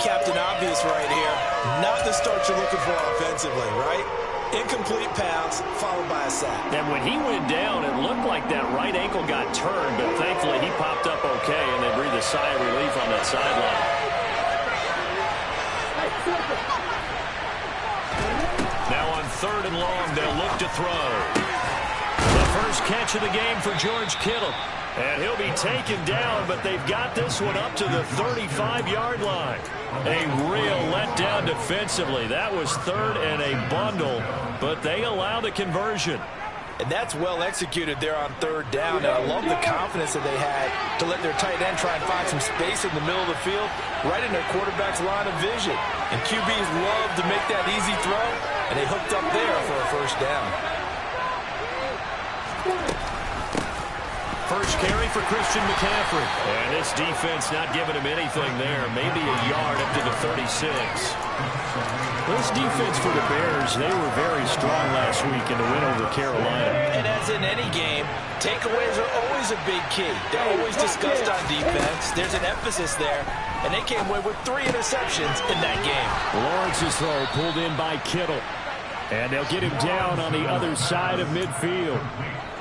Captain Obvious right here. Not the start you're looking for offensively, right? Incomplete pass, followed by a sack. And when he went down, it looked like that right ankle got turned, but thankfully he popped up okay, and they breathed a sigh of relief on that sideline. Now on 3rd and long, they'll look to throw. The first catch of the game for George Kittle. And he'll be taken down, but they've got this one up to the 35-yard line. A real letdown defensively. That was 3rd and a bundle, but they allow the conversion. And that's well executed there on 3rd down. And I love the confidence that they had to let their tight end try and find some space in the middle of the field, right in their quarterback's line of vision. And QBs love to make that easy throw, and they hooked up there for a first down. First carry for Christian McCaffrey. And this defense not giving him anything there. Maybe a yard up to the 36. This defense for the Bears, they were very strong last week in the win over Carolina. And as in any game, takeaways are always a big key. They're always discussed on defense. There's an emphasis there. And they came away with 3 interceptions in that game. Lawrence's throw pulled in by Kittle. And they'll get him down on the other side of midfield.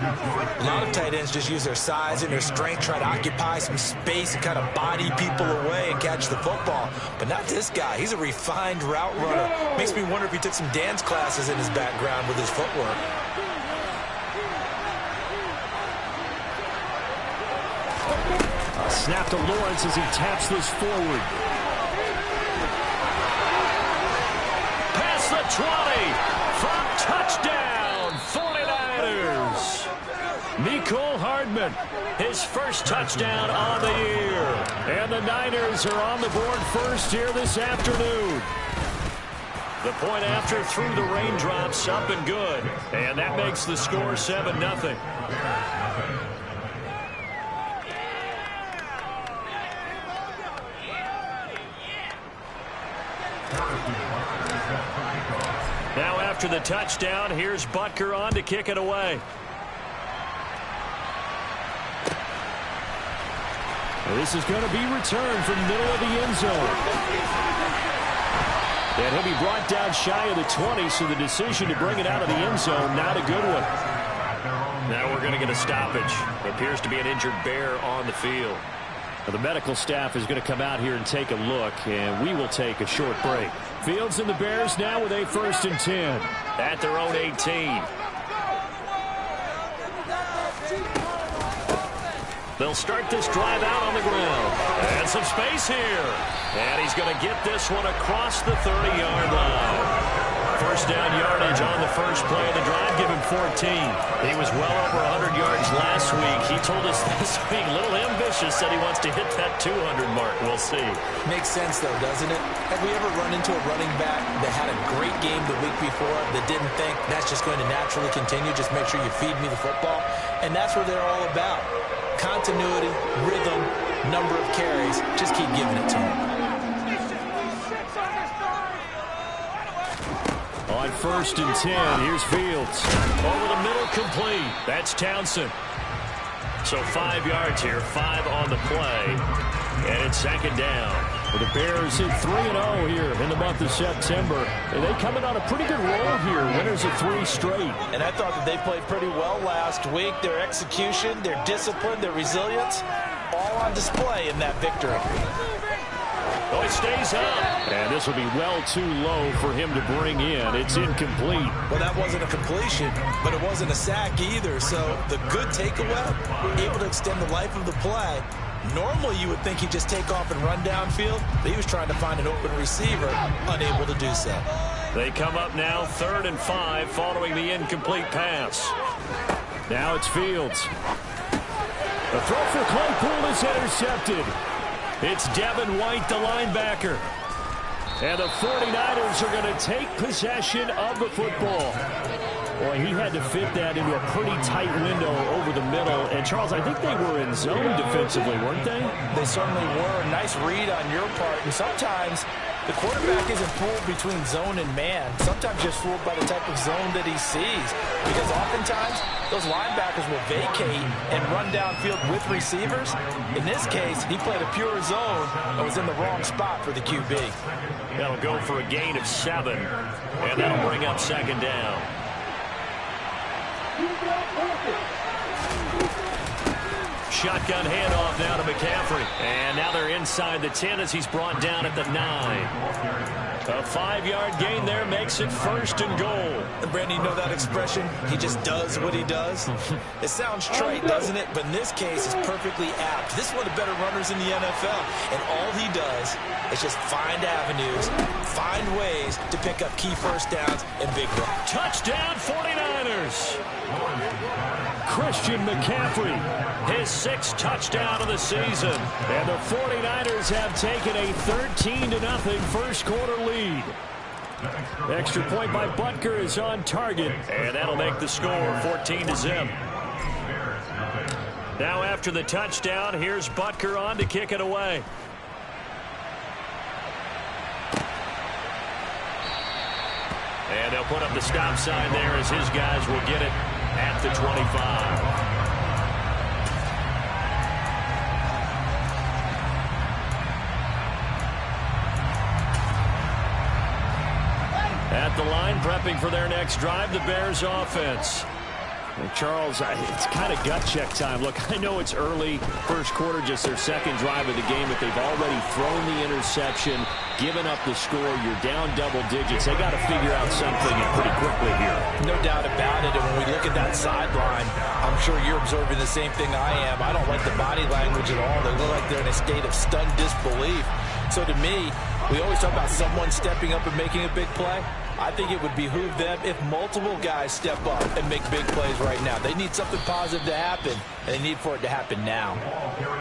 A lot of tight ends just use their size and their strength, try to occupy some space and kind of body people away and catch the football. But not this guy. He's a refined route runner. Makes me wonder if he took some dance classes in his background with his footwork. Snap to Lawrence as he taps this forward. Past the 20 for touchdown, 49ers. Mecole Hardman, his first touchdown on the year. And the Niners are on the board first here this afternoon. The point after through the raindrops, up and good. And that makes the score 7-0. Now after the touchdown, here's Butker on to kick it away. This is going to be returned from the middle of the end zone. And he'll be brought down shy of the 20, so the decision to bring it out of the end zone, not a good one. Now we're going to get a stoppage. Appears to be an injured Bear on the field. Well, the medical staff is going to come out here and take a look, and we will take a short break. Fields and the Bears now with a 1st and 10 at their own 18. They'll start this drive out on the ground. And some space here. And he's going to get this one across the 30-yard line. First down yardage on the first play of the drive. Give him 14. He was well over 100 yards last week. He told us this week, a little ambitious, said he wants to hit that 200 mark. We'll see. Makes sense, though, doesn't it? Have we ever run into a running back that had a great game the week before that didn't think that's just going to naturally continue? Just make sure you feed me the football. And that's what they're all about. Continuity, rhythm, number of carries. Just keep giving it to him. On 1st and 10, here's Fields. Over the middle, complete. That's Townsend. So 5 yards here, 5 on the play. And it's 2nd down. Well, the Bears hit 3-0 here in the month of September. And they coming on a pretty good roll here. Winners of 3 straight. And I thought that they played pretty well last week. Their execution, their discipline, their resilience, all on display in that victory. Oh, it stays up. And this will be well too low for him to bring in. It's incomplete. Well, that wasn't a completion, but it wasn't a sack either. So the good takeaway, able to extend the life of the play. Normally, you would think he'd just take off and run downfield, but he was trying to find an open receiver, unable to do so. They come up now 3rd and 5 following the incomplete pass. Now it's Fields. The throw for Claypool is intercepted. It's Devin White, the linebacker. And the 49ers are going to take possession of the football. Well, he had to fit that into a pretty tight window over the middle. And, Charles, I think they were in zone defensively, weren't they? They certainly were. Nice read on your part. And sometimes the quarterback isn't fooled between zone and man. Sometimes just fooled by the type of zone that he sees. Because oftentimes, those linebackers will vacate and run downfield with receivers. In this case, he played a pure zone and was in the wrong spot for the QB. That'll go for a gain of 7. And that'll bring up second down. Shotgun handoff now to McCaffrey. And now they're inside the 10 as he's brought down at the 9. A 5-yard gain there makes it 1st and goal. And Brandon, you know that expression? He just does what he does. It sounds trite, doesn't it? But in this case, it's perfectly apt. This is one of the better runners in the NFL. And all he does is just find avenues, find ways to pick up key first downs and big runs. Touchdown 49ers. Christian McCaffrey, his 6th touchdown of the season. And the 49ers have taken a 13-0 first quarter lead. Extra point by Butker is on target. And that'll make the score 14-0. Now after the touchdown, here's Butker on to kick it away. And they'll put up the stop sign there as his guys will get it at the 25. At the line, prepping for their next drive, the Bears offense. And Charles, it's kind of gut check time. Look, I know it's early, first quarter, just their second drive of the game, but they've already thrown the interception, given up the score. You're down double digits. They got to figure out something pretty quickly here. No doubt about it. And when we look at that sideline, I'm sure you're observing the same thing I am. I don't like the body language at all. They look like they're in a state of stunned disbelief. So to me, we always talk about someone stepping up and making a big play. I think it would behoove them if multiple guys step up and make big plays right now. They need something positive to happen, and they need for it to happen now.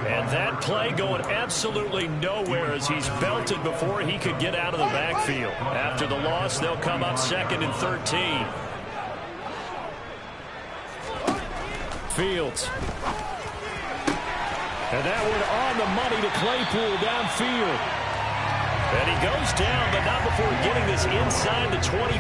And that play going absolutely nowhere as he's belted before he could get out of the backfield. After the loss, they'll come up 2nd and 13. Fields. And that one on the money to Claypool downfield. And he goes down, but not before getting this inside the 25.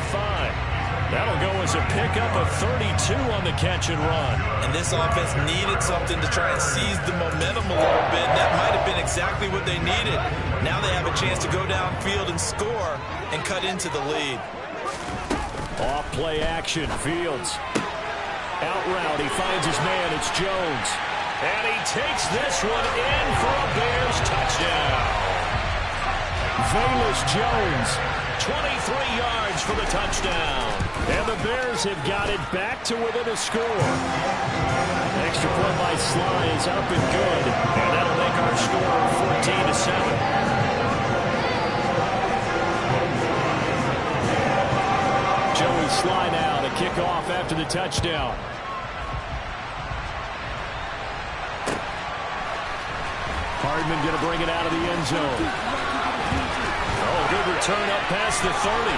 That'll go as a pickup of 32 on the catch and run. And this offense needed something to try and seize the momentum a little bit. That might have been exactly what they needed. Now they have a chance to go downfield and score and cut into the lead. Off play action, Fields. Out route, he finds his man, it's Jones. And he takes this one in for a Bears touchdown. Velus Jones, 23 yards for the touchdown. And the Bears have got it back to within a score. Extra point by Sly is up and good. And that'll make our score 14-7. Joey Sly now to kick off after the touchdown. Hardman going to bring it out of the end zone. Oh, good return up past the 30.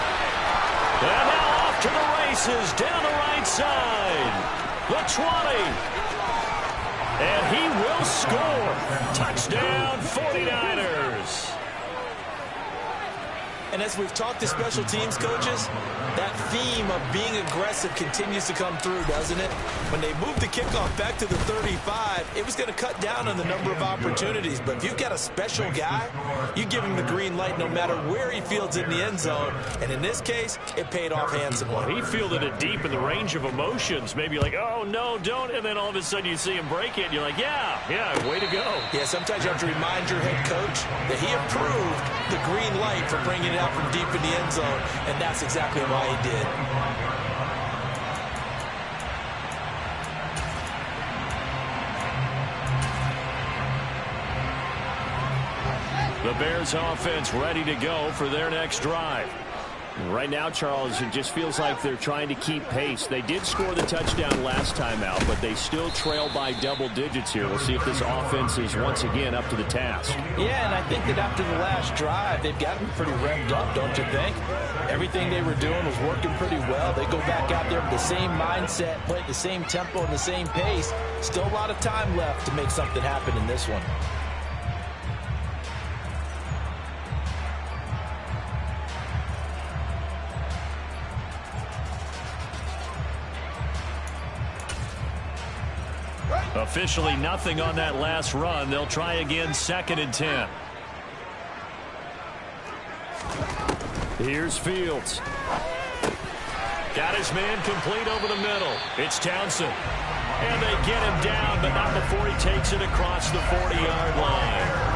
And now off to the races, down the right side. The 20. And he will score. Touchdown, 49ers. And as we've talked to special teams coaches, that theme of being aggressive continues to come through, doesn't it? When they moved the kickoff back to the 35, it was going to cut down on the number of opportunities. But if you've got a special guy, you give him the green light no matter where he fields in the end zone. And in this case, it paid off handsomely. He fielded it deep in the range of emotions. Maybe like, oh, no, don't. And then all of a sudden you see him break it. And you're like, yeah, way to go. Yeah, sometimes you have to remind your head coach that he approved the green light for bringing it out from deep in the end zone. And that's exactly why he did. The Bears offense ready to go for their next drive. Right now, Charles, it just feels like they're trying to keep pace. They did score the touchdown last time out, but they still trail by double digits here. We'll see if this offense is once again up to the task. Yeah, and I think that after the last drive, they've gotten pretty revved up, don't you think? Everything they were doing was working pretty well. They go back out there with the same mindset, play at the same tempo and the same pace. Still a lot of time left to make something happen in this one. Officially nothing on that last run. They'll try again, 2nd and 10. Here's Fields. Got his man complete over the middle. It's Townsend. And they get him down, but not before he takes it across the 40-yard line.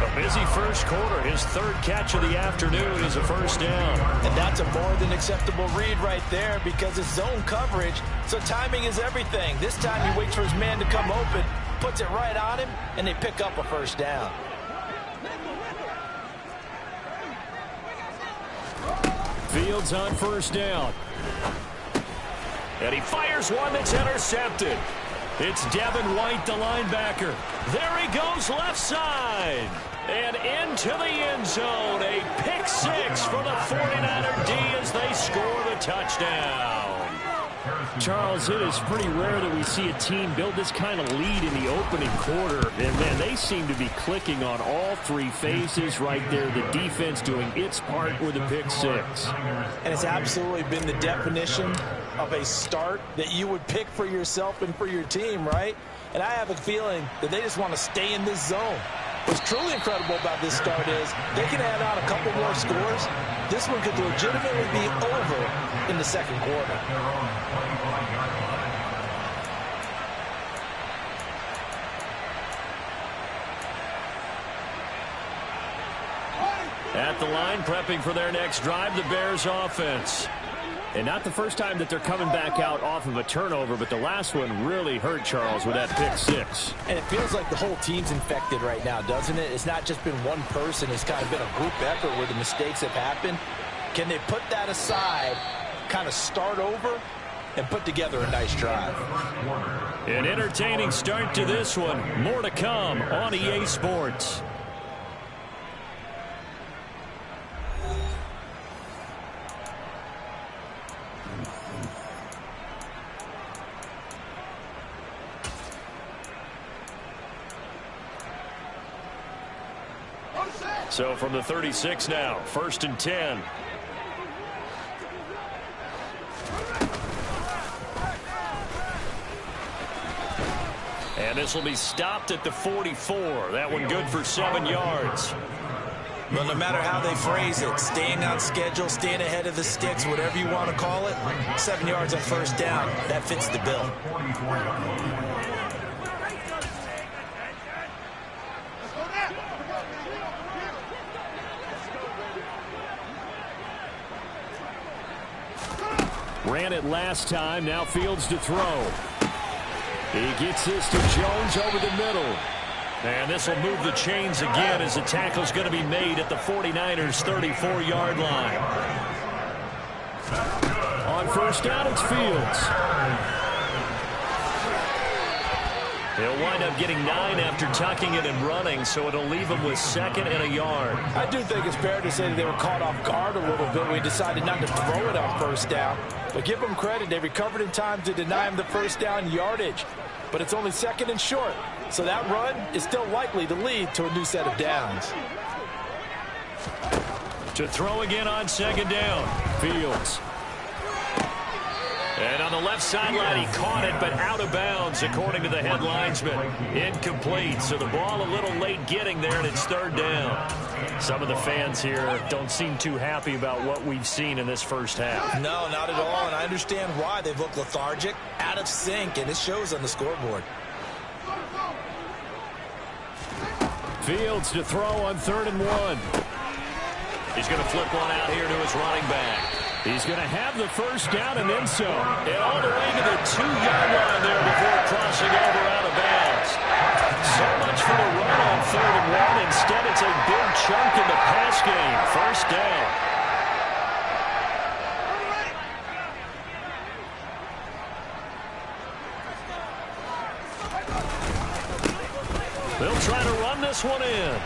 A busy first quarter. His 3rd catch of the afternoon is a first down. And that's a more than acceptable read right there because it's zone coverage, so timing is everything. This time he waits for his man to come open, puts it right on him, and they pick up a first down. Fields on first down. And he fires one that's intercepted. It's Devin White, the linebacker. There he goes left side. And into the end zone. A pick 6 for the 49er D as they score the touchdown. Charles, it is pretty rare that we see a team build this kind of lead in the opening quarter. And, man, they seem to be clicking on all 3 phases right there. The defense doing its part with a pick 6. And it's absolutely been the definition of a start that you would pick for yourself and for your team, right? And I have a feeling that they just want to stay in this zone. What's truly incredible about this start is they can add on a couple more scores. This one could legitimately be over in the second quarter. At the line, prepping for their next drive, the Bears offense. And not the first time that they're coming back out off of a turnover, but the last one really hurt Charles with that pick 6. And it feels like the whole team's infected right now, doesn't it? It's not just been one person. It's kind of been a group effort where the mistakes have happened. Can they put that aside, kind of start over, and put together a nice drive? An entertaining start to this one. More to come on EA Sports. So from the 36 now, 1st and 10. And this will be stopped at the 44. That one good for 7 yards. Well, no matter how they phrase it, staying on schedule, staying ahead of the sticks, whatever you want to call it, 7 yards on first down, that fits the bill. Ran it last time. Now Fields to throw. He gets this to Jones over the middle. And this will move the chains again as the tackle's going to be made at the 49ers' 34-yard line. On first down, it's Fields. He'll wind up getting 9 after tucking it and running, so it'll leave him with 2nd and a yard. I do think it's fair to say that they were caught off guard a little bit when we decided not to throw it on first down. But give them credit. They recovered in time to deny him the first down yardage. But it's only 2nd and short. So that run is still likely to lead to a new set of downs. To throw again on 2nd down. Fields. And on the left sideline, he caught it, but out of bounds, according to the head linesman. Incomplete, so the ball a little late getting there, and it's 3rd down. Some of the fans here don't seem too happy about what we've seen in this first half. No, not at all, and I understand why. They've looked lethargic, out of sync, and it shows on the scoreboard. Fields to throw on 3rd and 1. He's going to flip one out here to his running back. He's going to have the first down and then some. And all the way to the 2-yard line there before crossing over out of bounds. So much for the run on 3rd and 1. Instead, it's a big chunk in the pass game. First down. this one in.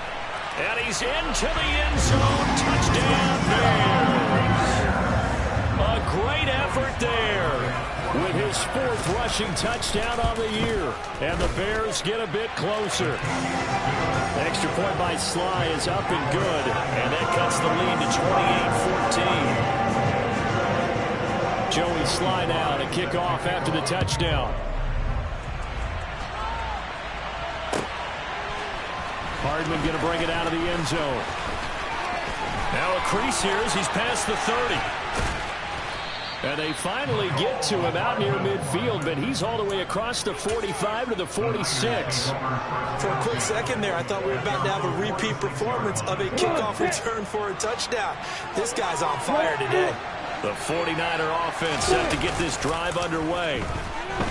And he's into the end zone. Touchdown, Bears. A great effort there with his 4th rushing touchdown on the year. And the Bears get a bit closer. Extra point by Sly is up and good. And that cuts the lead to 28-14. Joey Sly now to kick off after the touchdown. Hardman going to bring it out of the end zone. Now a crease here as he's past the 30. And they finally get to him out near midfield, but he's all the way across the 45 to the 46. For a quick second there, I thought we were about to have a repeat performance of a kickoff return for a touchdown. This guy's on fire today. The 49er offense set to get this drive underway.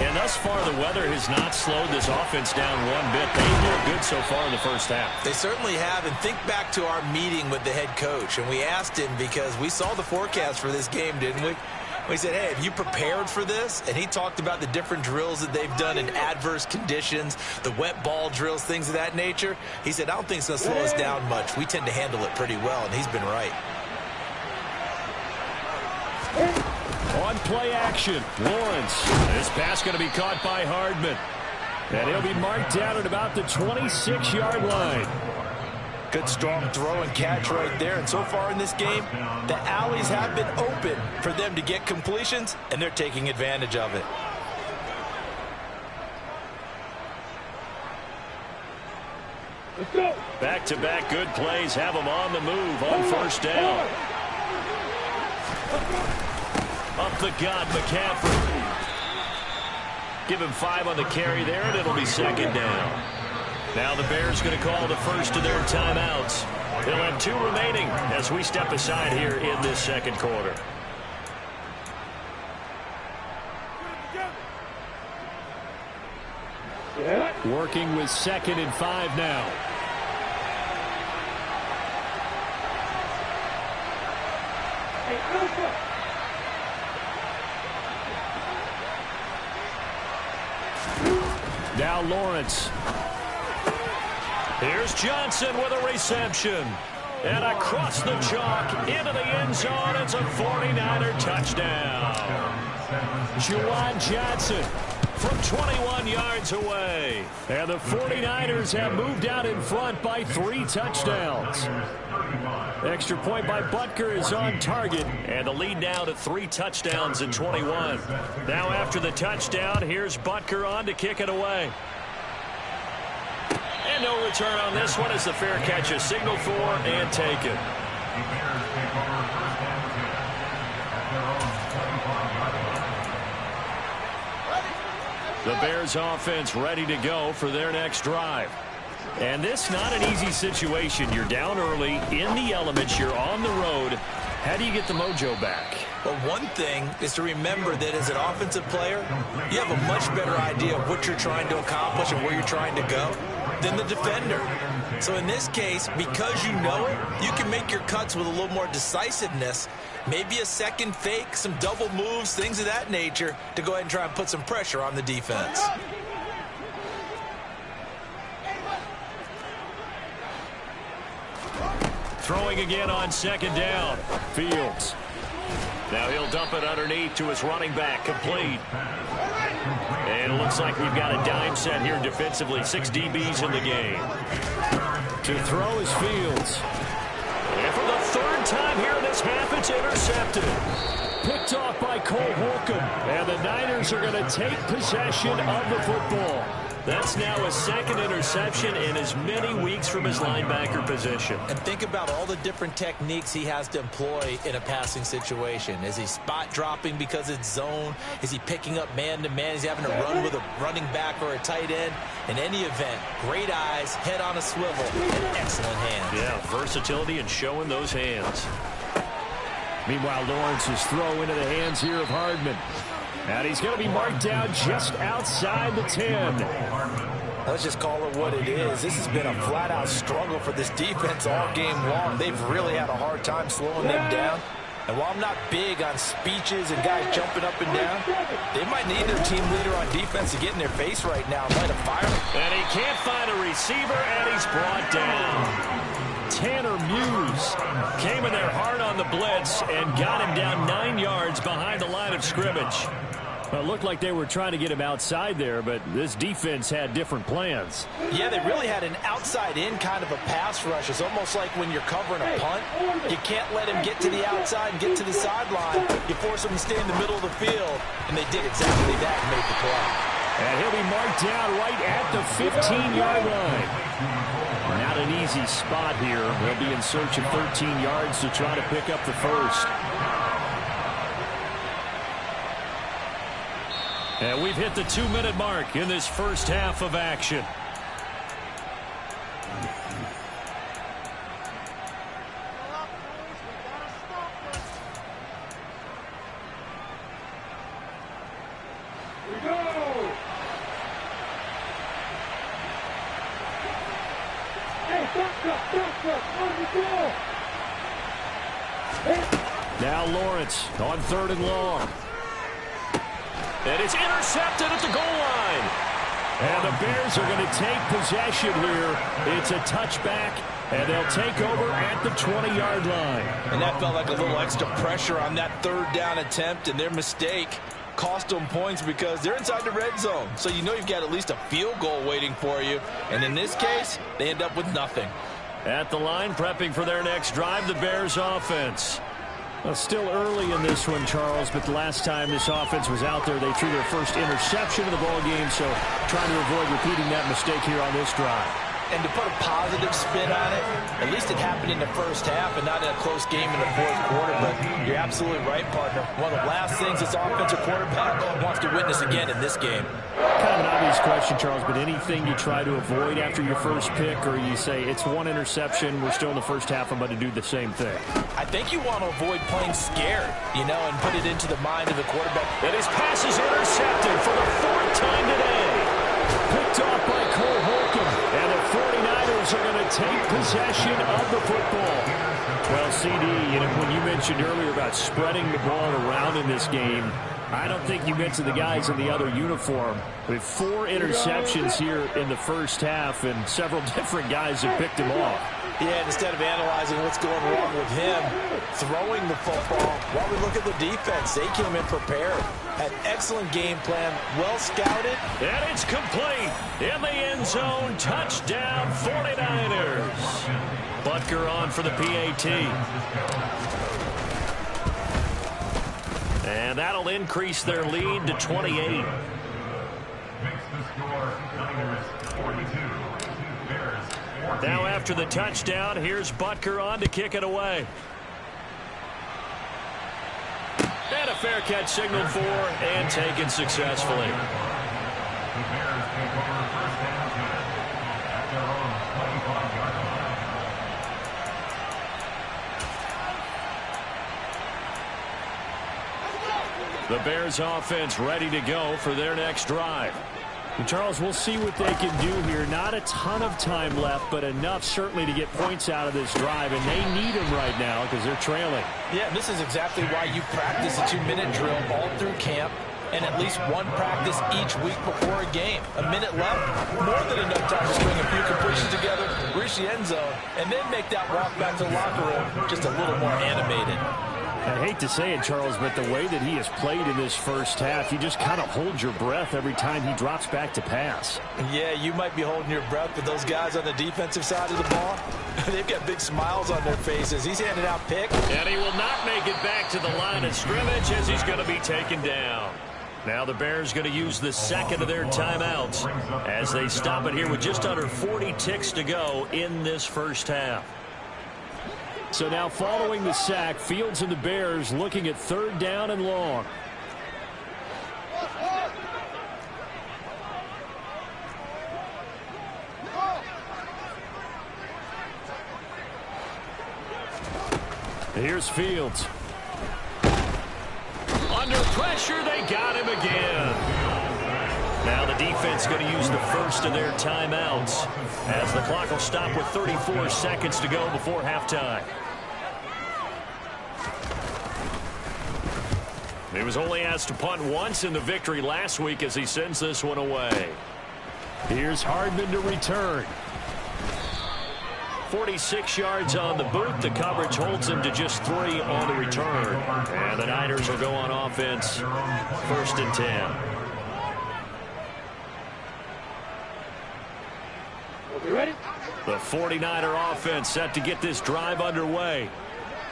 And thus far, the weather has not slowed this offense down one bit. They've looked good so far in the first half. They certainly have. And think back to our meeting with the head coach. And we asked him because we saw the forecast for this game, didn't we? We said, hey, have you prepared for this? And he talked about the different drills that they've done in adverse conditions, the wet ball drills, things of that nature. He said, I don't think it's going to slow us down much. We tend to handle it pretty well, and he's been right. On play action, Lawrence. This pass going to be caught by Hardman. And he'll be marked down at about the 26-yard line. Good strong throw and catch right there. And so far in this game, the alleys have been open for them to get completions, and they're taking advantage of it. Let's go. Back-to-back good plays have them on the move on first down. Up the gut, McCaffrey. Give him 5 on the carry there, and it'll be second down. Now the Bears going to call the first of their timeouts. They'll have 2 remaining as we step aside here in this second quarter. Working with 2nd and 5 now. Now Lawrence. Here's Johnson with a reception. And across the chalk into the end zone. It's a 49er touchdown. Juwan Johnson from 21 yards away. And the 49ers have moved out in front by 3 touchdowns. Extra point by Butker is on target. And the lead now to 3 touchdowns in 21. Now after the touchdown, here's Butker on to kick it away. And no return on this one as the fair catch is signaled for and taken. The Bears offense ready to go for their next drive. And this not an easy situation. You're down early, in the elements, you're on the road. How do you get the mojo back? Well, one thing is to remember that as an offensive player, you have a much better idea of what you're trying to accomplish and where you're trying to go than the defender. So in this case, because you know it, you can make your cuts with a little more decisiveness, maybe a second fake, some double moves, things of that nature, to go ahead and try and put some pressure on the defense. Throwing again on second down. Fields. Now he'll dump it underneath to his running back. Complete. And it looks like we've got a dime set here defensively. 6 DBs in the game. To throw is Fields. And for the 3rd time here in this half, it's intercepted. Picked off by Cole Holcomb. And the Niners are going to take possession of the football. That's now a 2nd interception in as many weeks from his linebacker position. And think about all the different techniques he has to employ in a passing situation. Is he spot dropping because it's zone? Is he picking up man-to-man? Is he having to run with a running back or a tight end? In any event, great eyes, head on a swivel, and excellent hands. Yeah, versatility and showing those hands. Meanwhile, Lawrence's throw into the hands here of Hardman. And he's going to be marked down just outside the 10. Let's just call it what it is. This has been a flat-out struggle for this defense all game long. They've really had a hard time slowing them down. And while I'm not big on speeches and guys jumping up and down, they might need their team leader on defense to get in their face right now and light a fire. And he can't find a receiver, and he's brought down. Tanner Muse came in there hard on the blitz and got him down 9 yards behind the line of scrimmage. Well, it looked like they were trying to get him outside there, but this defense had different plans. Yeah, they really had an outside-in kind of a pass rush. It's almost like when you're covering a punt. You can't let him get to the outside and get to the sideline. You force him to stay in the middle of the field, and they did exactly that and made the play. And he'll be marked down right at the 15-yard line. Not an easy spot here. They'll be in search of 13 yards to try to pick up the first. And we've hit the 2-minute mark in this first half of action. We go! Hey, stop, on the ball! Now Lawrence on 3rd and long. And it's intercepted at the goal line. And the Bears are going to take possession here. It's a touchback, and they'll take over at the 20-yard line. And that felt like a little extra pressure on that 3rd down attempt, and their mistake cost them points because they're inside the red zone. So you know you've got at least a field goal waiting for you. And in this case, they end up with nothing. At the line, prepping for their next drive, the Bears offense. Well, still early in this one, Charles, but the last time this offense was out there, they threw their first interception of the ball game, so trying to avoid repeating that mistake here on this drive. And to put a positive spin on it, at least it happened in the first half and not in a close game in the 4th quarter. But you're absolutely right, partner. One of the last things this offensive quarterback wants to witness again in this game. Kind of an obvious question, Charles, but anything you try to avoid after your first pick, or you say it's one interception, we're still in the first half, I'm going to do the same thing? I think you want to avoid playing scared, and put it into the mind of the quarterback. And his pass is intercepted for the 4th time today. Picked off by Cole Holcomb, and the 49ers are going to take possession of the football. Well, CD, when you mentioned earlier about spreading the ball around in this game, I don't think you mentioned the guys in the other uniform. With 4 interceptions here in the first half, and several different guys have picked him off. Yeah, instead of analyzing what's going wrong with him throwing the football, while we look at the defense, they came in prepared. Had excellent game plan, well scouted. And it's complete. In the end zone, touchdown 49ers. Butker on for the PAT. And that'll increase their lead to 28. Now after the touchdown, here's Butker on to kick it away. And a fair catch signaled for and taken successfully. The Bears offense ready to go for their next drive. And Charles, we'll see what they can do here. Not a ton of time left, but enough certainly to get points out of this drive, and they need them right now because they're trailing. Yeah, this is exactly why you practice a 2-minute drill all through camp and at least one practice each week before a game. A minute left, more than enough time to string a few completions together, reach the end zone, and then make that walk back to the locker room just a little more animated. I hate to say it, Charles, but the way that he has played in this first half, you just kind of hold your breath every time he drops back to pass. Yeah, you might be holding your breath, but those guys on the defensive side of the ball, they've got big smiles on their faces. He's handing out picks. And he will not make it back to the line of scrimmage as he's going to be taken down. Now the Bears going to use the second of their timeouts as they stop it here with just under 40 ticks to go in this first half. So now following the sack, Fields and the Bears looking at 3rd down and long. Here's Fields. Under pressure, they got him again. Now the defense going to use the first of their timeouts as the clock will stop with 34 seconds to go before halftime. He was only asked to punt once in the victory last week as he sends this one away. Here's Hardman to return. 46 yards on the boot. The coverage holds him to just 3 on the return. And the Niners will go on offense. 1st and 10. Ready? The 49er offense set to get this drive underway.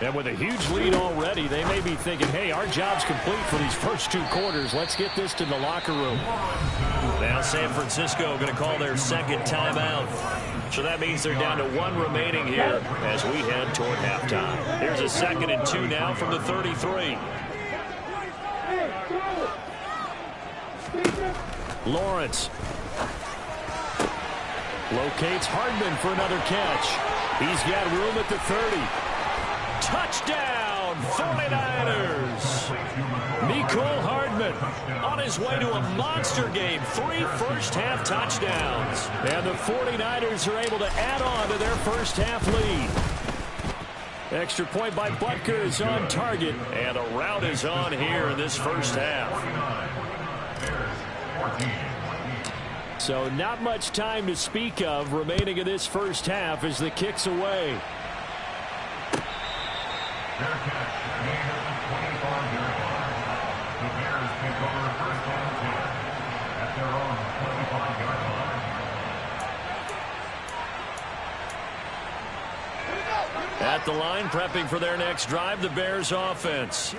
And with a huge lead already, they may be thinking, hey, our job's complete for these first 2 quarters. Let's get this to the locker room. Now San Francisco going to call their second timeout. So that means they're down to 1 remaining here as we head toward halftime. Here's a 2nd and 2 now from the 33. Lawrence locates Hardman for another catch. He's got room at the 30. Touchdown, 49ers. Mecole Hardman on his way to a monster game. 3 first-half touchdowns. And the 49ers are able to add on to their first-half lead. Extra point by Butker is on target. And a rout is on here in this first half. So not much time to speak of remaining in this first half as the kick's away. At the line, prepping for their next drive, the Bears offense.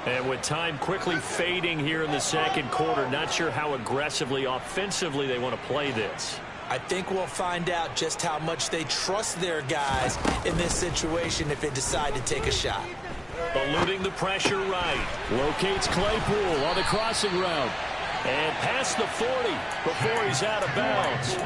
And with time quickly fading here in the second quarter, not sure how aggressively, offensively they want to play this. I think we'll find out just how much they trust their guys in this situation if they decide to take a shot. Eluding the pressure right. Locates Claypool on the crossing route. And past the 40 before he's out of bounds.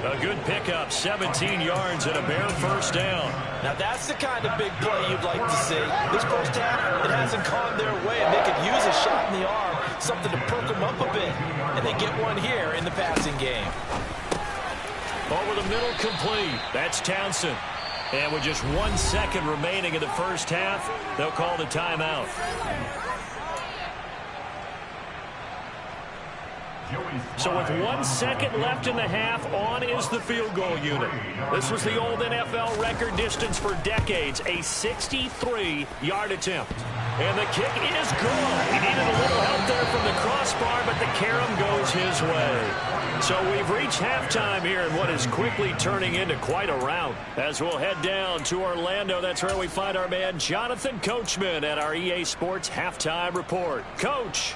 A good pickup, 17 yards and a Bear first down. Now that's the kind of big play you'd like to see. This first half, it hasn't gone their way, and they could use a shot in the arm, something to perk them up a bit. And they get one here in the passing game. Over the middle, complete. That's Townsend. And with just 1 second remaining in the first half, they'll call the timeout. So with 1 second left in the half, on is the field goal unit. This was the old NFL record distance for decades, a 63-yard attempt. And the kick is good. He needed a little help there from the crossbar, but the carom goes his way. So we've reached halftime here in what is quickly turning into quite a rout. As we'll head down to Orlando, that's where we find our man Jonathan Coachman at our EA Sports Halftime Report. Coach.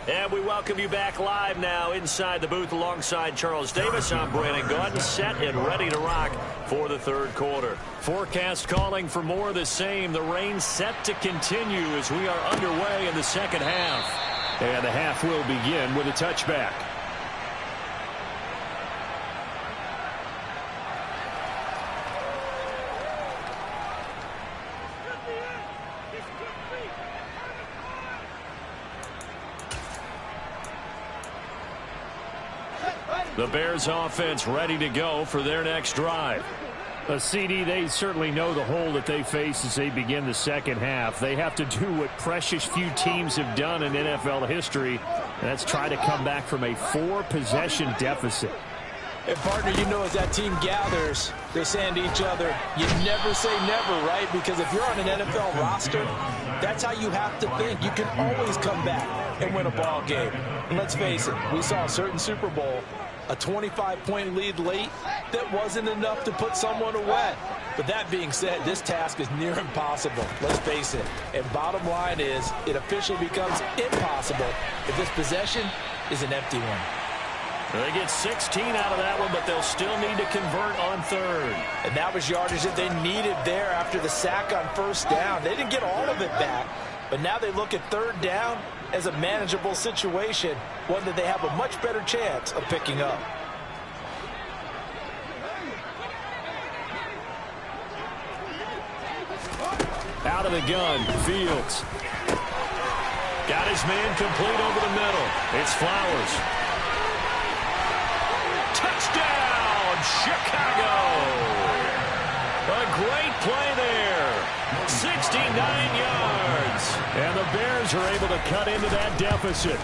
And we welcome you back live now inside the booth alongside Charles Davis. I'm Brandon Gaudin, set and ready to rock for the third quarter. Forecast calling for more of the same. The rain set to continue as we are underway in the second half. And the half will begin with a touchback. The Bears offense ready to go for their next drive. CD, they certainly know the hole that they face as they begin the second half. They have to do what precious few teams have done in NFL history, and that's try to come back from a 4-possession deficit. And, partner, you know, as that team gathers, they're saying to each other, you never say never, right? Because if you're on an NFL roster, that's how you have to think. You can always come back and win a ball game. And let's face it, we saw a certain Super Bowl, a 25-point lead late that wasn't enough to put someone away. But that being said, this task is near impossible. Let's face it. And bottom line is, it officially becomes impossible if this possession is an empty one. They get 16 out of that one, but they'll still need to convert on third. And that was yardage that they needed there after the sack on first down. They didn't get all of it back, but now they look at third down as a manageable situation, one that they have a much better chance of picking up. Out of the gun, Fields. Got his man complete over the middle. It's Flowers. Touchdown, Chicago! yards. And the Bears are able to cut into that deficit.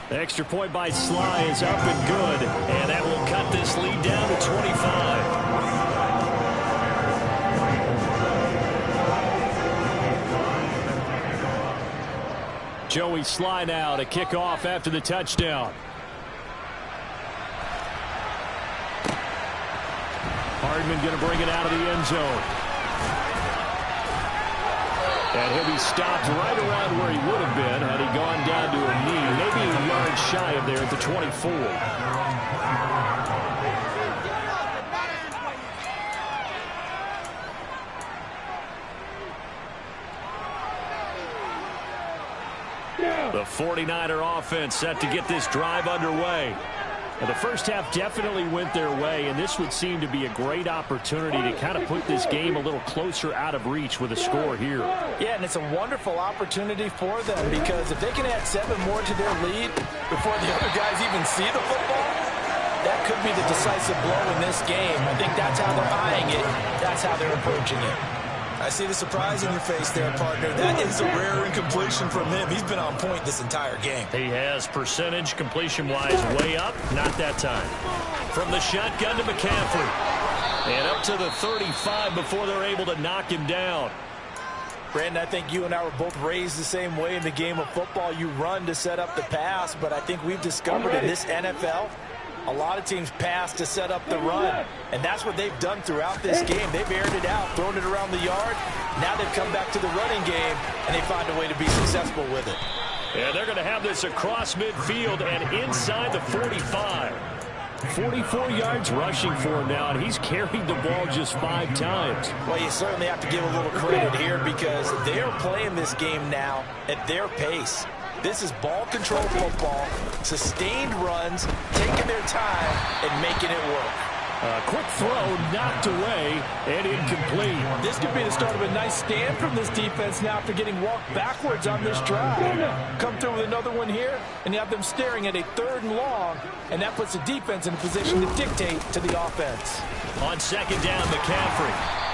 The extra point by Sly is up and good, and that will cut this lead down to 25. Joey Sly now to kick off after the touchdown. Hardman going to bring it out of the end zone. And he'll be stopped right around where he would have been had he gone down to a knee. Maybe a yard shy of there at the 24. The 49er offense set to get this drive underway. Now, the first half definitely went their way, and this would seem to be a great opportunity to kind of put this game a little closer out of reach with a score here. Yeah, and it's a wonderful opportunity for them because if they can add 7 more to their lead before the other guys even see the football, that could be the decisive blow in this game. I think that's how they're eyeing it. That's how they're approaching it. I see the surprise in your face there, partner. That is a rare incompletion from him. He's been on point this entire game. He has percentage completion-wise way up. Not that time. From the shotgun to McCaffrey. And up to the 35 before they're able to knock him down. Brandon, I think you and I were both raised the same way in the game of football. You run to set up the pass, but I think we've discovered in this NFL, a lot of teams pass to set up the run, and that's what they've done throughout this game. They've aired it out, thrown it around the yard. Now they've come back to the running game, and they find a way to be successful with it. Yeah, they're going to have this across midfield and inside the 45. 44 yards rushing for him now, and he's carried the ball just 5 times. Well, you certainly have to give a little credit here because they're playing this game now at their pace. This is ball control football, sustained runs, taking their time and making it work. A quick throw knocked away and incomplete. This could be the start of a nice stand from this defense now after getting walked backwards on this drive. Come through with another one here, and you have them staring at a 3rd and long, and that puts the defense in a position to dictate to the offense. On second down, McCaffrey.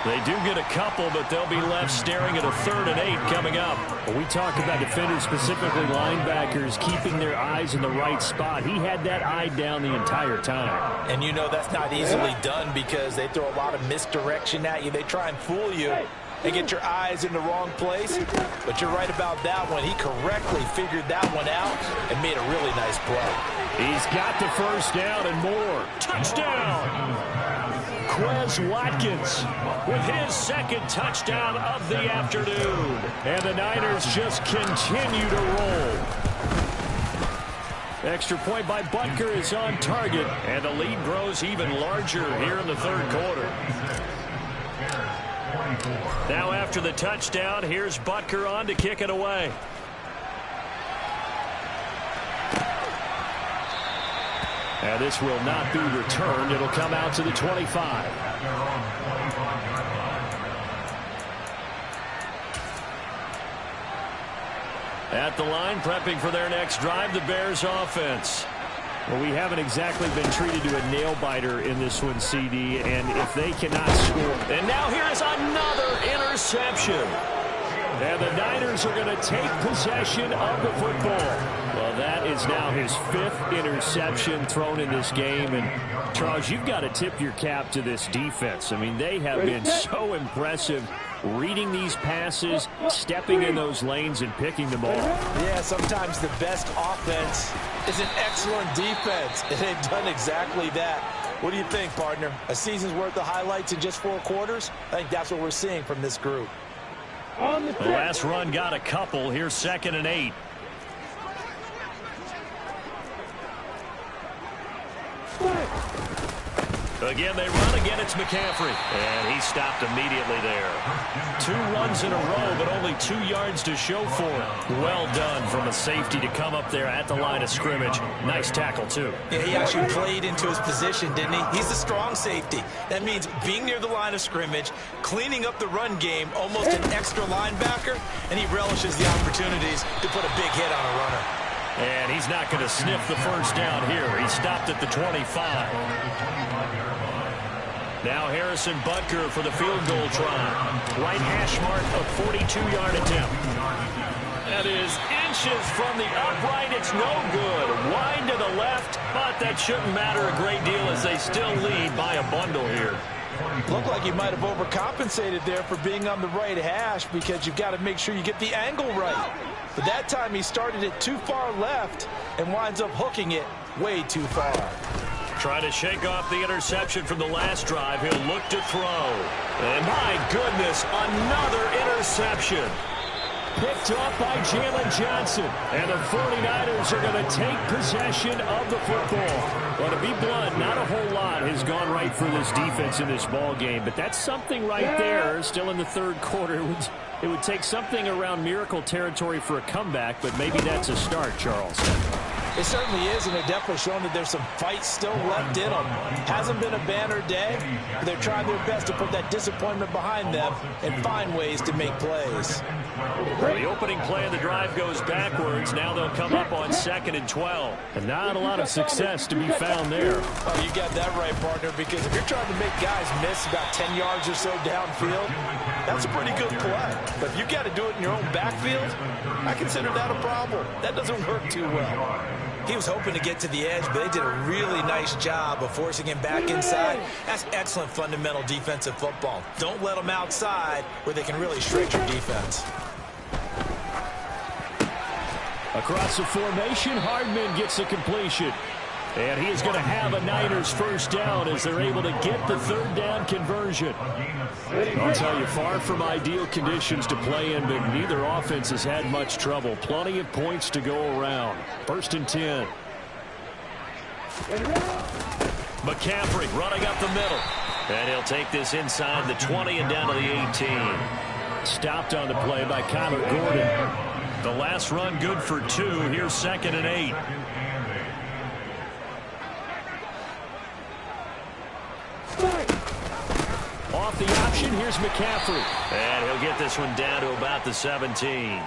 They do get a couple, but they'll be left staring at a 3rd and 8 coming up. When we talk about defenders, specifically linebackers, keeping their eyes in the right spot. He had that eye down the entire time. And you know that's not easily done because they throw a lot of misdirection at you. They try and fool you and get your eyes in the wrong place. But you're right about that one. He correctly figured that one out and made a really nice play. He's got the first down and more. Touchdown! Quez Watkins with his 2nd touchdown of the afternoon. And the Niners just continue to roll. Extra point by Butker is on target. And the lead grows even larger here in the 3rd quarter. Now after the touchdown, here's Butker on to kick it away. And this will not be returned. It'll come out to the 25. At the line, prepping for their next drive, the Bears offense. Well, we haven't exactly been treated to a nail-biter in this one, CD, and if they cannot score. And now here is another interception. And the Niners are going to take possession of the football. Well, that is now his 5th interception thrown in this game. And, Charles, you've got to tip your cap to this defense. I mean, they have been so impressive reading these passes, stepping in those lanes, and picking them off. Yeah, sometimes the best offense is an excellent defense, and they've done exactly that. What do you think, partner? A season's worth of highlights in just 4 quarters? I think that's what we're seeing from this group. The last run got a couple. Here's 2nd and 8. Again, they run. Again, it's McCaffrey. And he stopped immediately there. 2 runs in a row, but only 2 yards to show for it. Well done from a safety to come up there at the line of scrimmage. Nice tackle, too. Yeah, he actually played into his position, didn't he? He's a strong safety. That means being near the line of scrimmage, cleaning up the run game, almost an extra linebacker, and he relishes the opportunities to put a big hit on a runner. And he's not going to sniff the first down here. He stopped at the 25. Now Harrison Butker for the field goal try. Right hash mark of 42-yard attempt. That is inches from the upright. It's no good. Wide to the left, but that shouldn't matter a great deal as they still lead by a bundle here. Looked like he might have overcompensated there for being on the right hash because you've got to make sure you get the angle right. But that time he started it too far left and winds up hooking it way too far. Trying to shake off the interception from the last drive. He'll look to throw. And my goodness, another interception. Picked off by Jalen Johnson. And the 49ers are going to take possession of the football. Well, to be blunt, not a whole lot has gone right for this defense in this ball game. But that's something right there. Still in the third quarter. It would take something around miracle territory for a comeback, but maybe that's a start, Charles. It certainly is, and they're definitely showing that there's some fight still left in them. Hasn't been a banner day, but they're trying their best to put that disappointment behind them and find ways to make plays. Well, the opening play of the drive goes backwards. Now they'll come up on 2nd and 12. And not a lot of success to be found there. Oh, you got that right, partner, because if you're trying to make guys miss about 10 yards or so downfield, that's a pretty good play. But if you got to do it in your own backfield, I consider that a problem. That doesn't work too well. He was hoping to get to the edge, but they did a really nice job of forcing him back inside. That's excellent fundamental defensive football. Don't let them outside where they can really shred your defense. Across the formation, Hardman gets the completion. And he is going to have a Niners first down as they're able to get the third down conversion. I'll tell you, far from ideal conditions to play in, but neither offense has had much trouble. Plenty of points to go around. 1st and 10. McCaffrey running up the middle. And he'll take this inside the 20 and down to the 18. Stopped on the play by Kyler Gordon. The last run good for 2. Here's 2nd and 8. Off the option, here's McCaffrey. And he'll get this one down to about the 17.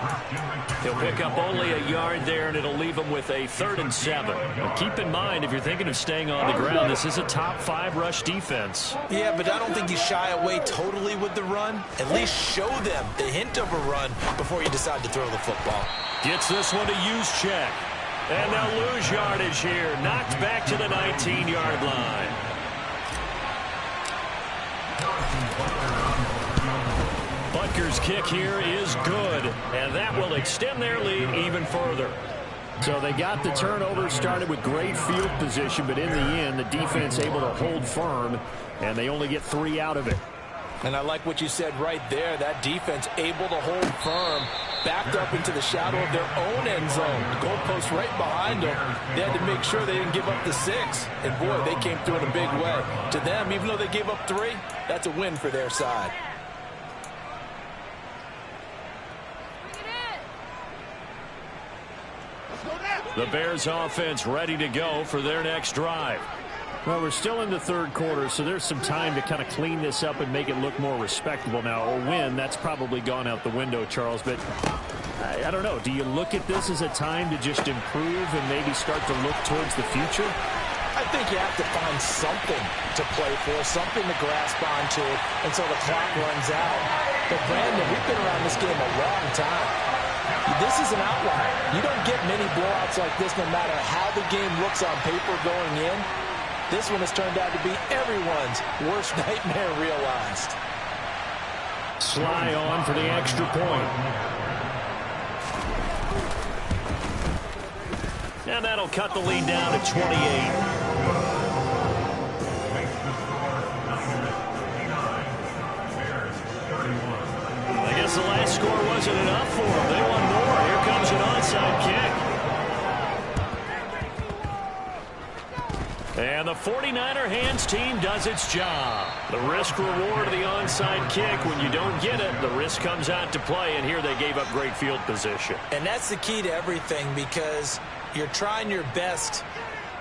He'll pick up only a yard there, and it'll leave him with a 3rd and 7. Now keep in mind, if you're thinking of staying on the ground, this is a top 5 rush defense. Yeah, but I don't think you shy away totally with the run. At least show them the hint of a run before you decide to throw the football. Gets this one to use check. And they'll lose yardage here. Knocked back to the 19-yard line. Butker's kick here is good, and that will extend their lead even further. So they got the turnover, started with great field position, but in the end, the defense able to hold firm, and they only get 3 out of it. And I like what you said right there. That defense able to hold firm, backed up into the shadow of their own end zone. The goalpost right behind them. They had to make sure they didn't give up the 6. And, boy, they came through in a big way. To them, even though they gave up 3, that's a win for their side. The Bears offense ready to go for their next drive. Well, we're still in the third quarter, so there's some time to kind of clean this up and make it look more respectable now. A win, that's probably gone out the window, Charles, but I don't know. Do you look at this as a time to just improve and maybe start to look towards the future? I think you have to find something to play for, something to grasp onto until the clock runs out. But, Brandon, we've been around this game a long time. This is an outlier. You don't get many blowouts like this no matter how the game looks on paper going in. This one has turned out to be everyone's worst nightmare realized. Sly on for the extra point. And that'll cut the lead down to 28. I guess the last score wasn't enough for them. They want more. Here comes an onside kick. And the 49er hands team does its job. The risk-reward of the onside kick. When you don't get it, the risk comes out to play, and here they gave up great field position. And that's the key to everything, because you're trying your best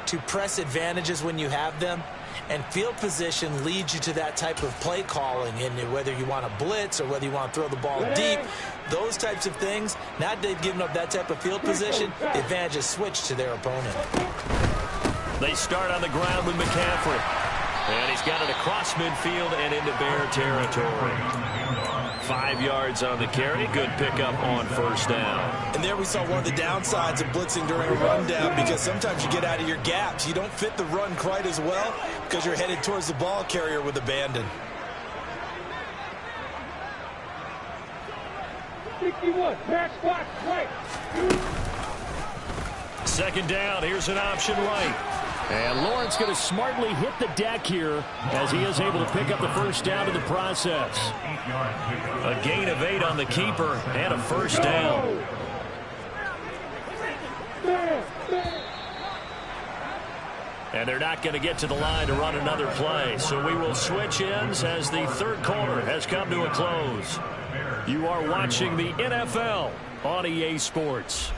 to press advantages when you have them, and field position leads you to that type of play calling. And whether you want to blitz or whether you want to throw the ball deep, those types of things, now that they've given up that type of field position, the advantage is switched to their opponent. They start on the ground with McCaffrey. And he's got it across midfield and into Bear territory. 5 yards on the carry. Good pickup on first down. And there we saw one of the downsides of blitzing during a rundown, because sometimes you get out of your gaps. You don't fit the run quite as well because you're headed towards the ball carrier with abandon. 61, pass box, right. Second down. Here's an option right. And Lawrence going to smartly hit the deck here as he is able to pick up the first down in the process. A gain of 8 on the keeper and a first down. And they're not going to get to the line to run another play. So we will switch ends as the third quarter has come to a close. You are watching the NFL on EA Sports.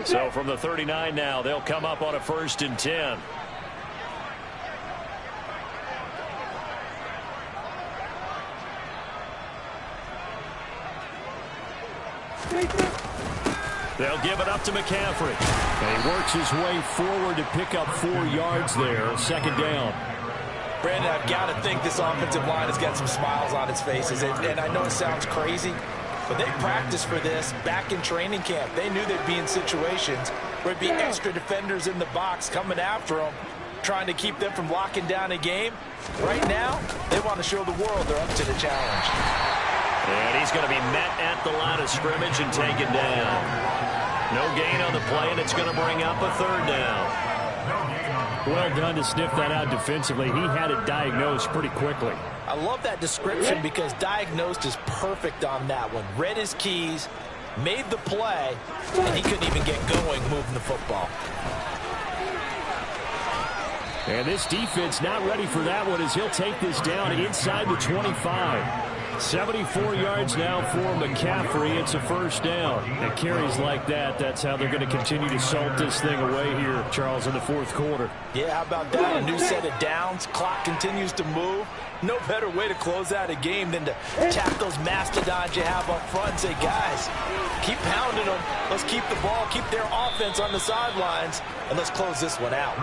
So from the 39 now, they'll come up on a 1st and 10. They'll give it up to McCaffrey. And he works his way forward to pick up 4 yards there. Second down. Brandon, I've got to think this offensive line has got some smiles on its faces. And I know it sounds crazy, but they practiced for this back in training camp. They knew they'd be in situations where it'd be extra defenders in the box coming after them, trying to keep them from locking down a game. Right now, they want to show the world they're up to the challenge. And he's going to be met at the line of scrimmage and taken down. No gain on the play, and it's going to bring up a 3rd down. Well done to sniff that out defensively. He had it diagnosed pretty quickly. I love that description because diagnosed is perfect on that one. Read his keys, made the play, and he couldn't even get going moving the football. And this defense not ready for that one as he'll take this down inside the 25. 74 yards now for McCaffrey. It's a first down. And carries like that, that's how they're going to continue to salt this thing away here, Charles, in the 4th quarter. Yeah, how about that? A new set of downs. Clock continues to move. No better way to close out a game than to tap those mastodons you have up front and say, guys, keep pounding them. Let's keep the ball, keep their offense on the sidelines, and let's close this one out.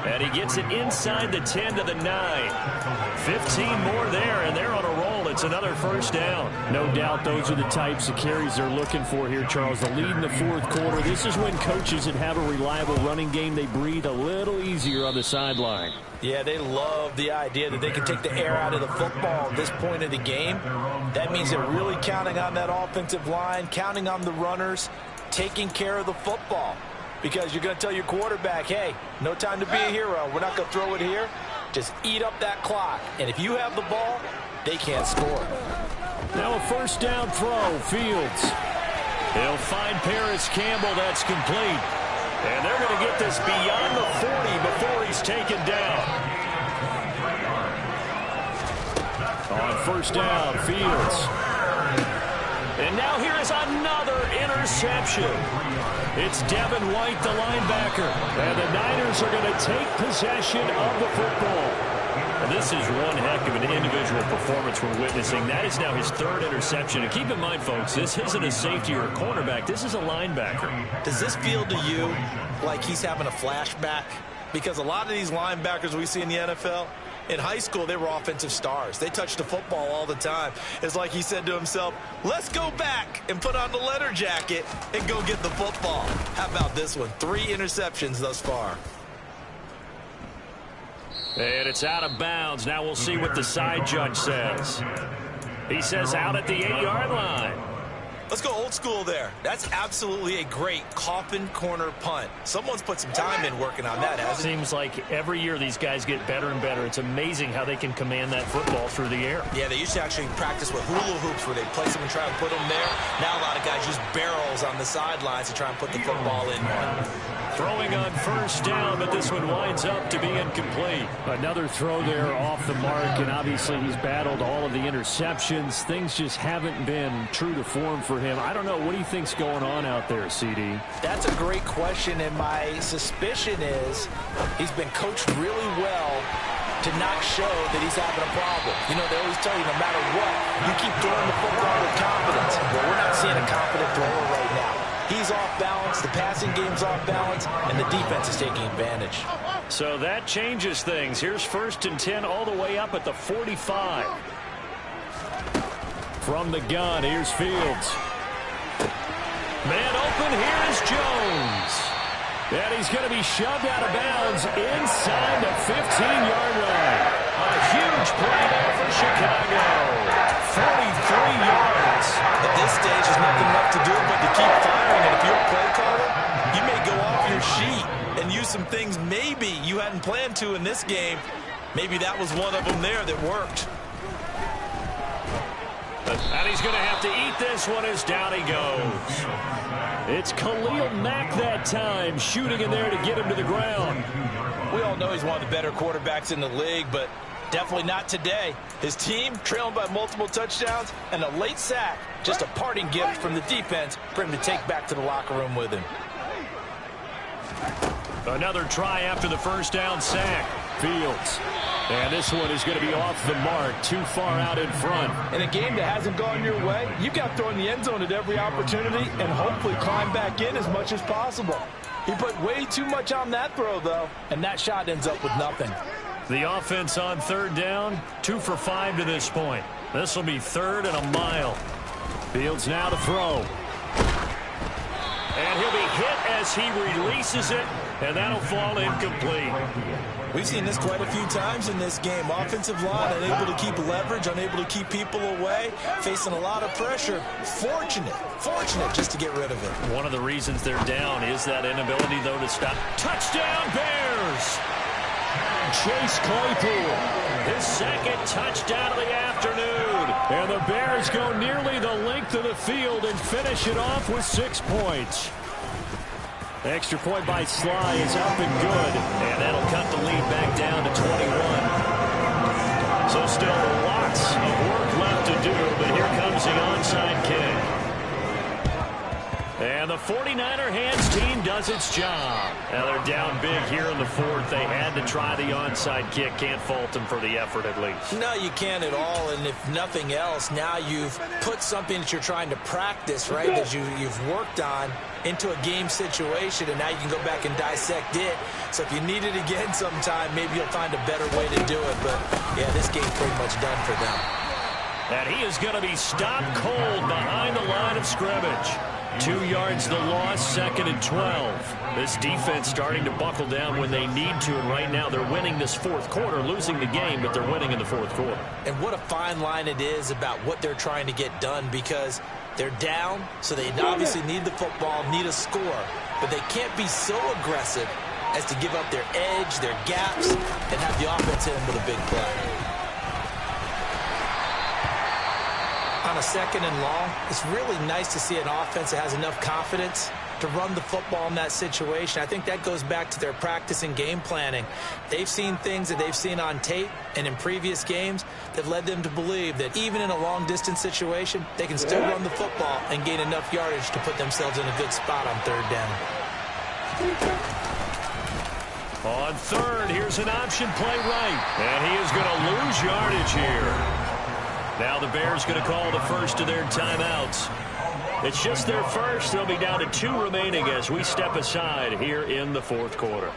And he gets it inside the 10 to the 9. 15 more there, and they're on a roll. It's another first down. No doubt those are the types of carries they're looking for here, Charles. The lead in the 4th quarter. This is when coaches that have a reliable running game, they breathe a little easier on the sideline. Yeah, they love the idea that they can take the air out of the football at this point of the game. That means they're really counting on that offensive line, counting on the runners, taking care of the football. Because you're going to tell your quarterback, hey, no time to be a hero. We're not going to throw it here. Just eat up that clock. And if you have the ball, they can't score. Now a first down throw, Fields. He'll find Paris Campbell. That's complete. And they're going to get this beyond the 40 before he's taken down. On first down, Fields. And now here is another interception. It's Devin White, the linebacker. And the Niners are going to take possession of the football. And this is one heck of an individual performance we're witnessing. That is now his 3rd interception. And keep in mind, folks, this isn't a safety or a cornerback. This is a linebacker. Does this feel to you like he's having a flashback? Because a lot of these linebackers we see in the NFL, in high school, they were offensive stars. They touched the football all the time. It's like he said to himself, let's go back and put on the leather jacket and go get the football. How about this one? 3 interceptions thus far. And it's out of bounds. Now we'll see what the side judge says. He says out at the 8-yard line. Let's go old school there. That's absolutely a great coffin corner punt. Someone's put some time in working on that, hasn't it? Seems like every year these guys get better and better. It's amazing how they can command that football through the air. Yeah, they used to actually practice with hula hoops where they place them and try and put them there. Now a lot of guys use barrels on the sidelines to try and put the football in one. Throwing on first down, but this one winds up to be incomplete. Another throw there off the mark, and obviously he's battled all of the interceptions. Things just haven't been true to form for him. I don't know. What do you think's going on out there, CD? That's a great question, and my suspicion is he's been coached really well to not show that he's having a problem. You know, they always tell you no matter what, you keep throwing the football with confidence. Well, we're not seeing a confident thrower right now. He's off off balance, the passing game's off balance, and the defense is taking advantage. So that changes things. Here's 1st and 10 all the way up at the 45. From the gun, here's Fields. Man open, here is Jones. And he's going to be shoved out of bounds inside the 15-yard line. A huge play there for Chicago. 43 yards. At this stage, there's nothing left to do but to keep firing. And if you're a play caller, you may go off your sheet and use some things maybe you hadn't planned to in this game. Maybe that was one of them there that worked. And he's going to have to eat this one as down he goes. It's Khalil Mack that time, shooting in there to get him to the ground. We all know he's one of the better quarterbacks in the league, but definitely not today. His team trailing by multiple touchdowns and a late sack. Just a parting gift from the defense for him to take back to the locker room with him. Another try after the first down sack. Fields. And this one is going to be off the mark, too far out in front. In a game that hasn't gone your way, you've got to throw in the end zone at every opportunity and hopefully climb back in as much as possible. He put way too much on that throw, though, and that shot ends up with nothing. The offense on 3rd down, 2 for 5 to this point. This will be 3rd and a mile. Fields now to throw. And he'll be hit as he releases it, and that'll fall incomplete. We've seen this quite a few times in this game. Offensive line unable to keep leverage, unable to keep people away, facing a lot of pressure. Fortunate just to get rid of it. One of the reasons they're down is that inability, though, to stop. Touchdown, Bears! Chase Claypool, his 2nd touchdown of the afternoon. And the Bears go nearly the length of the field and finish it off with 6 points. Extra point by Sly is up and good. And that'll cut the lead back down to 21. So still lots of work left to do, but here comes the onside kick. And the 49er hands team does its job. Now they're down big here in the 4th. They had to try the onside kick. Can't fault them for the effort at least. No, you can't at all. And if nothing else, now you've put something that you're trying to practice, right, that you've worked on into a game situation, and now you can go back and dissect it. So if you need it again sometime, maybe you'll find a better way to do it. But, yeah, this game's pretty much done for them. And he is going to be stopped cold behind the line of scrimmage. 2 yards the loss, 2nd and 12. This defense starting to buckle down when they need to, and right now they're winning this 4th quarter, losing the game, but they're winning in the 4th quarter. And what a fine line it is about what they're trying to get done, because they're down, so they obviously need the football, need a score, but they can't be so aggressive as to give up their edge, their gaps, and have the offense hit them with a big play. On a 2nd and long, it's really nice to see an offense that has enough confidence to run the football in that situation. I think that goes back to their practice and game planning. They've seen things that they've seen on tape and in previous games that led them to believe that even in a long-distance situation, they can still run the football and gain enough yardage to put themselves in a good spot on 3rd down. On 3rd, here's an option play right. And he is going to lose yardage here. Now the Bears going to call the first of their timeouts. It's just their first. They'll be down to 2 remaining as we step aside here in the 4th quarter.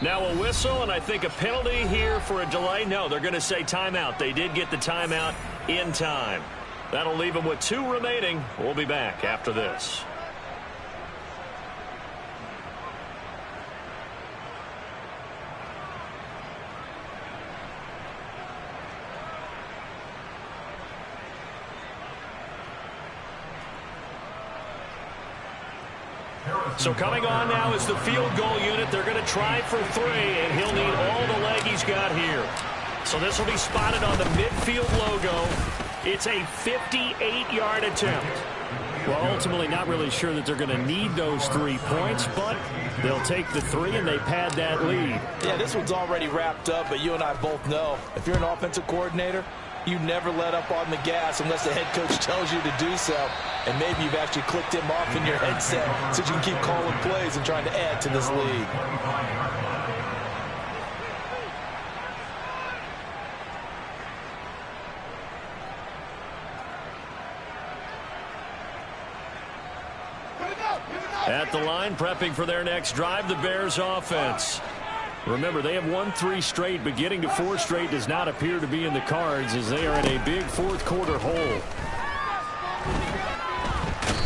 Now a whistle, and I think a penalty here for a delay. No, they're going to say timeout. They did get the timeout in time. That'll leave them with 2 remaining. We'll be back after this. So coming on now is the field goal unit. They're going to try for 3, and he'll need all the leg he's got here. So this will be spotted on the midfield logo. It's a 58-yard attempt. Well, ultimately not really sure that they're going to need those 3 points, but they'll take the 3 and they pad that lead. Yeah, this one's already wrapped up, but you and I both know if you're an offensive coordinator, you never let up on the gas unless the head coach tells you to do so. And maybe you've actually clicked him off in your headset so you can keep calling plays and trying to add to this lead. At the line, prepping for their next drive, the Bears offense. Remember, they have won 3 straight, but getting to 4 straight does not appear to be in the cards as they are in a big fourth-quarter hole.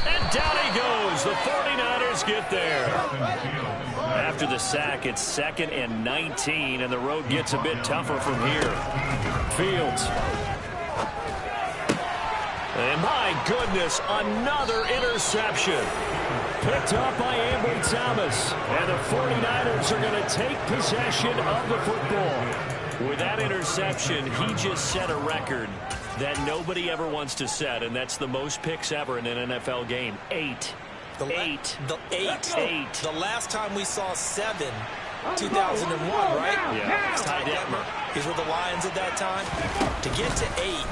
And down he goes. The 49ers get there. After the sack, it's 2nd and 19, and the road gets a bit tougher from here. Fields. And my goodness, another interception. Picked up by Ambry Thomas. And the 49ers are going to take possession of the football. With that interception, he just set a record that nobody ever wants to set, and that's the most picks ever in an NFL game. 8. Eight. The last time we saw 7, 2001, right? Yeah. Ty Detmer. He's with the Lions at that time. To get to 8,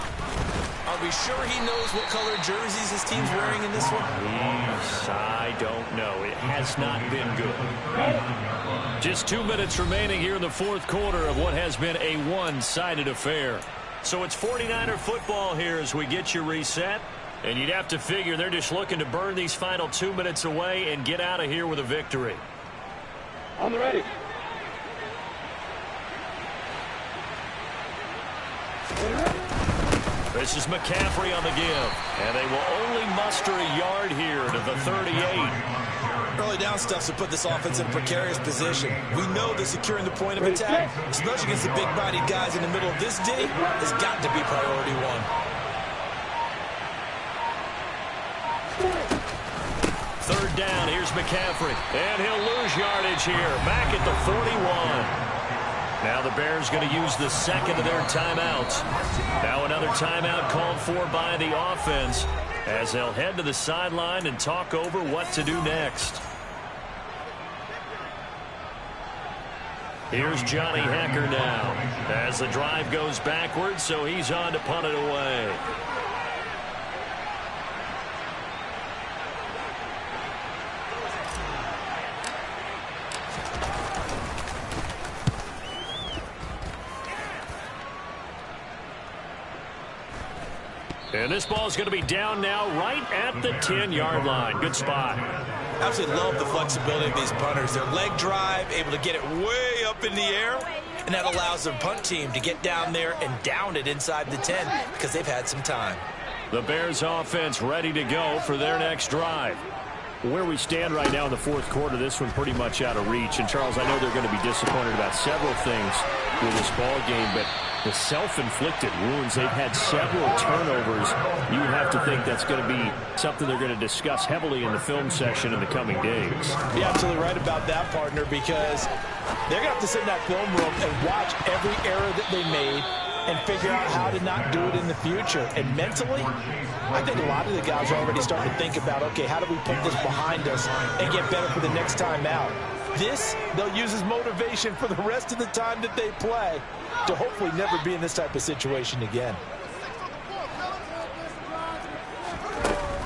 are we sure he knows what color jerseys his team's wearing in this one? I don't know. It has not been good. Just 2 minutes remaining here in the fourth quarter of what has been a one-sided affair. So it's 49er football here as we get you reset. And you'd have to figure they're just looking to burn these final 2 minutes away and get out of here with a victory. On the ready. This is McCaffrey on the give. And they will only muster a yard here to the 38. Early down stuff to put this offense in a precarious position. We know that securing the point of attack, especially against the big-bodied guys in the middle of this D, has got to be priority 1. Third down, here's McCaffrey. And he'll lose yardage here, back at the 41. Now the Bears going to use the second of their timeouts. Now another timeout called for by the offense as they'll head to the sideline and talk over what to do next. Here's Johnny Hekker now as the drive goes backwards, so he's on to punt it away. And this ball is going to be down now right at the 10-yard line. Good spot. Absolutely love the flexibility of these punters. Their leg drive, able to get it way up in the air, and that allows the punt team to get down there and down it inside the 10 because they've had some time. The Bears offense ready to go for their next drive. Where we stand right now in the fourth quarter, this one pretty much out of reach. And, Charles, I know they're going to be disappointed about several things with this ball game, but the self-inflicted wounds, they've had several turnovers. You would have to think that's going to be something they're going to discuss heavily in the film session in the coming days. You're absolutely right about that, partner, because they're going to have to sit in that film room and watch every error that they made and figure out how to not do it in the future. And mentally, I think a lot of the guys are already starting to think about, okay, how do we put this behind us and get better for the next time out? This, they'll use as motivation for the rest of the time that they play to hopefully never be in this type of situation again.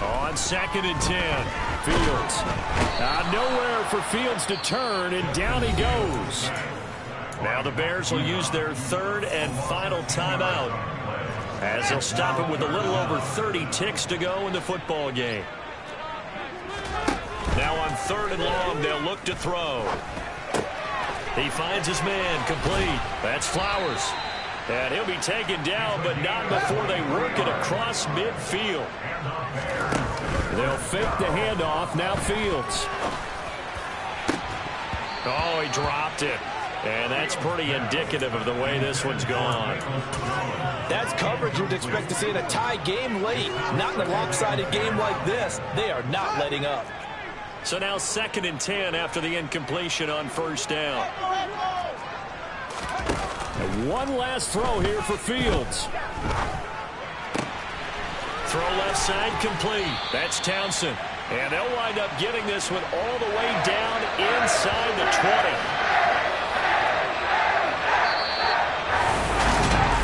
On 2nd and 10, Fields. Nowhere for Fields to turn, and down he goes. Now the Bears will use their third and final timeout as they'll stop it with a little over 30 ticks to go in the football game. Now on 3rd and long, they'll look to throw. He finds his man complete. That's Flowers. And he'll be taken down, but not before they work it across midfield. They'll fake the handoff. Now Fields. Oh, he dropped it. And that's pretty indicative of the way this one's gone. That's coverage you'd expect to see in a tie game late. Not in a lopsided game like this. They are not letting up. So now 2nd and 10 after the incompletion on 1st down. And one last throw here for Fields. Throw left side complete. That's Townsend. And they'll wind up getting this one all the way down inside the 20.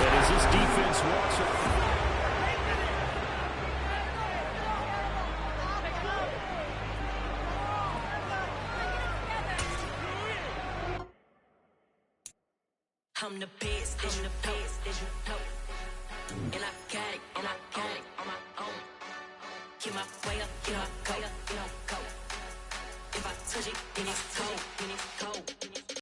And as this defense walks it. I'm the best, I'm the best, and I got it on my own. Keep my way up.